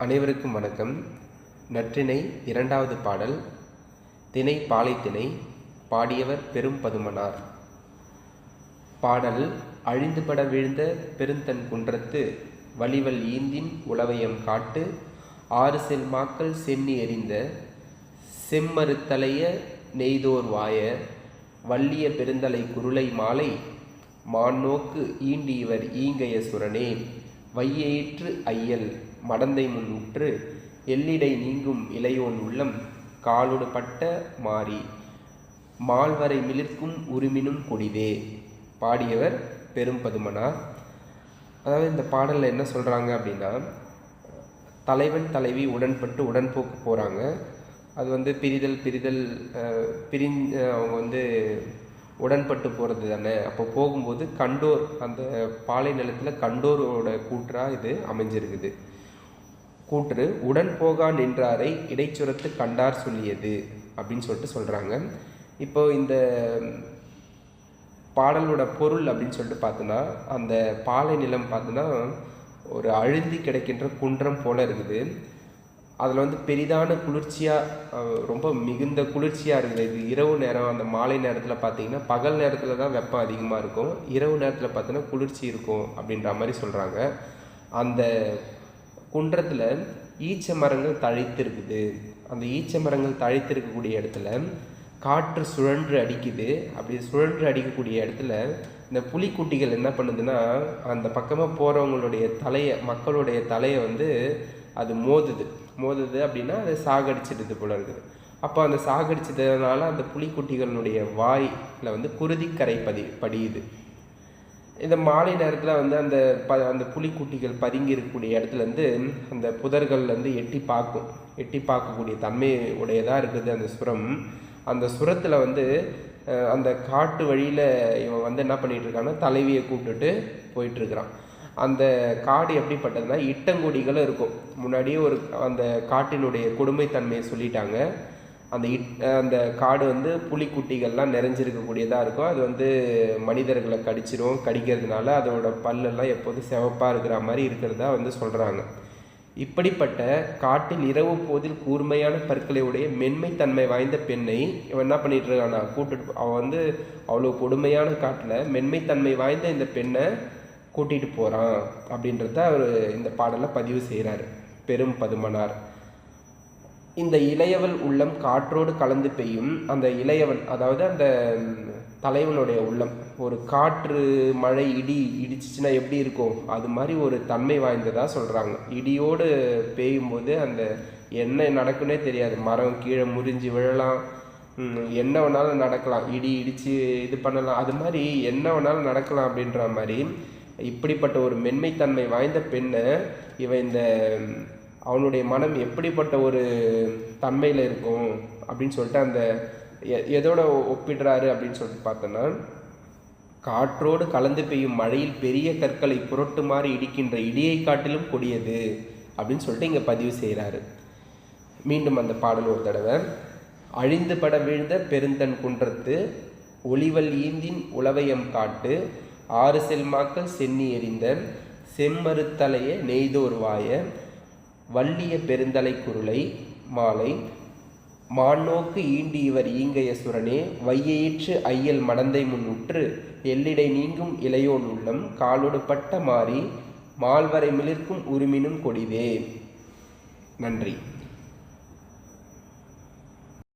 அனைவருக்கும் வணக்கம். நற்றிணை இரண்டாவது பாடல். திணை பாலைத்திணை. பாடியவர் பெரும் பதுமனார். பாடல். அழிந்துபட வீழ்ந்த பெருந்தன் குன்றத்து வலிவல் ஈந்தின் உளவயம் காட்டு ஆறு செல் மாக்கள் சென்னி எறிந்த செம்மறுத்தலைய நெய்தோர் வாய வல்லிய பெருந்தலை குருளை மாலை மாநோக்கு ஈண்டி இவர் ஈங்கைய சுரனே வையயிற்று ஐயல் மடந்தை முன் உற்று எல்லிடை நீங்கும் இளையோன் உள்ளம் காலொடு பட்ட மாறி மால்வரை மிளிர்க்கும் உருமினும் கொடிதே. பாடியவர் பெரும் பதுமனார். அதாவது இந்த பாடலில் என்ன சொல்கிறாங்க அப்படின்னா, தலைவன் தலைவி உடன்பட்டு உடன்போக்கு போகிறாங்க. அது பிரிதல் அவங்க உடன்பட்டு போகிறது தானே. அப்போ போகும்போது கண்டோர், அந்த பாலை நிலத்தில் கண்டோரோட கூற்றாக இது அமைஞ்சிருக்குது. கூற்று உடன் போகா நின்றாரை இடைச்சுரத்து கண்டார் சொல்லியது அப்படின்னு சொல்கிறாங்க. இப்போ இந்த பாடலோட பொருள் அப்படின்னு சொல்லிட்டு பார்த்தோன்னா, அந்த பாலை நிலம் பார்த்தோன்னா ஒரு அழுந்தி கிடைக்கின்ற குன்றம் போல் இருக்குது. அதில் பெரிதான குளிர்ச்சியாக, ரொம்ப மிகுந்த குளிர்ச்சியாக இருக்குது. இது இரவு நேரம், அந்த மாலை நேரத்தில் பார்த்தீங்கன்னா, பகல் நேரத்தில் தான் வெப்பம் அதிகமாக இருக்கும், இரவு நேரத்தில் பார்த்தோன்னா குளிர்ச்சி இருக்கும் அப்படின்ற மாதிரி சொல்கிறாங்க. அந்த குன்றத்தில் ஈச்ச மரங்கள் தழைத்து இருக்குது. அந்த ஈச்ச மரங்கள் தழைத்து இருக்கக்கூடிய இடத்துல காற்று சுழன்று அடிக்குது. அப்படி சுழன்று அடிக்கக்கூடிய இடத்துல இந்த புலிக்குட்டிகள் என்ன பண்ணுதுன்னா, அந்த பக்கமாக போகிறவங்களுடைய தலையை, மக்களுடைய தலையை அது மோதுது அப்படின்னா அதை சாகடிச்சிடுது போல இருக்குது. அப்போ அந்த சாகடிச்சதுனால அந்த புலிக்குட்டிகளுடைய வாயில் குருதிக்கரை படியுது. இந்த மாலை நேரத்தில் அந்த புலிக்குட்டிகள் பதுங்கி இருக்கக்கூடிய இடத்துலேருந்து அந்த புதர்கள்லேருந்து எட்டி பார்க்கக்கூடிய தன்மை உடையதாக இருக்குது அந்த சுரம். அந்த சுரத்தில் அந்த காட்டு வழியில் இவன் என்ன பண்ணிகிட்டு இருக்கான்னா, தலைவியை கூப்பிட்டுட்டு போயிட்டுருக்கிறான். அந்த காடு எப்படிப்பட்டதுன்னா, இட்டங்கொடிகளும் இருக்கும். முன்னாடியே அந்த காட்டினுடைய கொடுமைத்தன்மையை சொல்லிட்டாங்க. அந்த காடு புலிக்குட்டிகள்லாம் நிறைஞ்சிருக்கக்கூடியதாக இருக்கும். அது மனிதர்களை கடிக்கிறதுனால அதோட பல்லெல்லாம் எப்போதும் சிவப்பாக இருக்கிற மாதிரி இருக்கிறதா சொல்கிறாங்க. இப்படிப்பட்ட காட்டில் இரவு போதில் கூர்மையான பற்களை உடைய மென்மைத்தன்மை வாய்ந்த பெண்ணை இவன் என்ன பண்ணிட்டு இருக்கானா, அவன் அவ்வளோ கொடுமையான காட்டில் மென்மைத்தன்மை வாய்ந்த இந்த பெண்ணை கூட்டிகிட்டு போகிறான் அப்படின்றத அவர் இந்த பாடலை பதிவு செய்கிறார் பெரும் பதுமனார். இந்த இளையவள் உள்ளம் காற்றோடு கலந்து பெய்யும். அந்த இளையவன், அதாவது அந்த தலைவனுடைய உள்ளம், ஒரு காற்று மழை இடி இடிச்சிச்சுன்னா எப்படி இருக்கும், அது மாதிரி ஒரு தன்மை வாய்ந்ததாக சொல்கிறாங்க. இடியோடு பெய்யும் போது அந்த என்ன நடக்குன்னே தெரியாது. மரம் கீழே முறிஞ்சு விழலாம், என்ன வேணாலும் நடக்கலாம், இடி இடித்து இது பண்ணலாம், அது மாதிரி என்ன வேணாலும் நடக்கலாம் அப்படின்ற மாதிரி இப்படிப்பட்ட ஒரு மென்மைத்தன்மை வாய்ந்த பெண்ணை இவன் அவனுடைய மனம் எப்படிப்பட்ட ஒரு தன்மையில் இருக்கும் அப்படின்னு சொல்லிட்டு அந்த எதோட ஒப்பிடுறாரு அப்படின்னு சொல்லிட்டு பார்த்தோன்னா, காற்றோடு கலந்து பெய்யும் மழையில் பெரிய கற்களை புரட்டுமாறு இடிக்கின்ற இடியை காட்டிலும் கொடியது அப்படின்னு சொல்லிட்டு இங்கே பதிவு செய்கிறாரு. மீண்டும் அந்த பாடல் ஒரு தடவை. அழிந்து பட வீழ்ந்த பெருந்தன் குன்றத்து ஒளிவல் ஈந்தின் உளவயம் காட்டு ஆறு செல்மாக்கள் சென்னி எறிந்த செம்மறுத்தலைய நெய்தோர் வாய வல்லிய பெருந்தலை குருளை மாலை மாநோக்கு ஈண்டி இவர் ஈங்கைய சுரனே வையயிற்று ஐயல் மடந்தை முன் உற்று எல்லிடை நீங்கும் இளையோன் உள்ளம் காலொடு பட்ட மாறி மால்வரை மிளிர்க்கும் உருமினும் கொடிதே. நன்றி.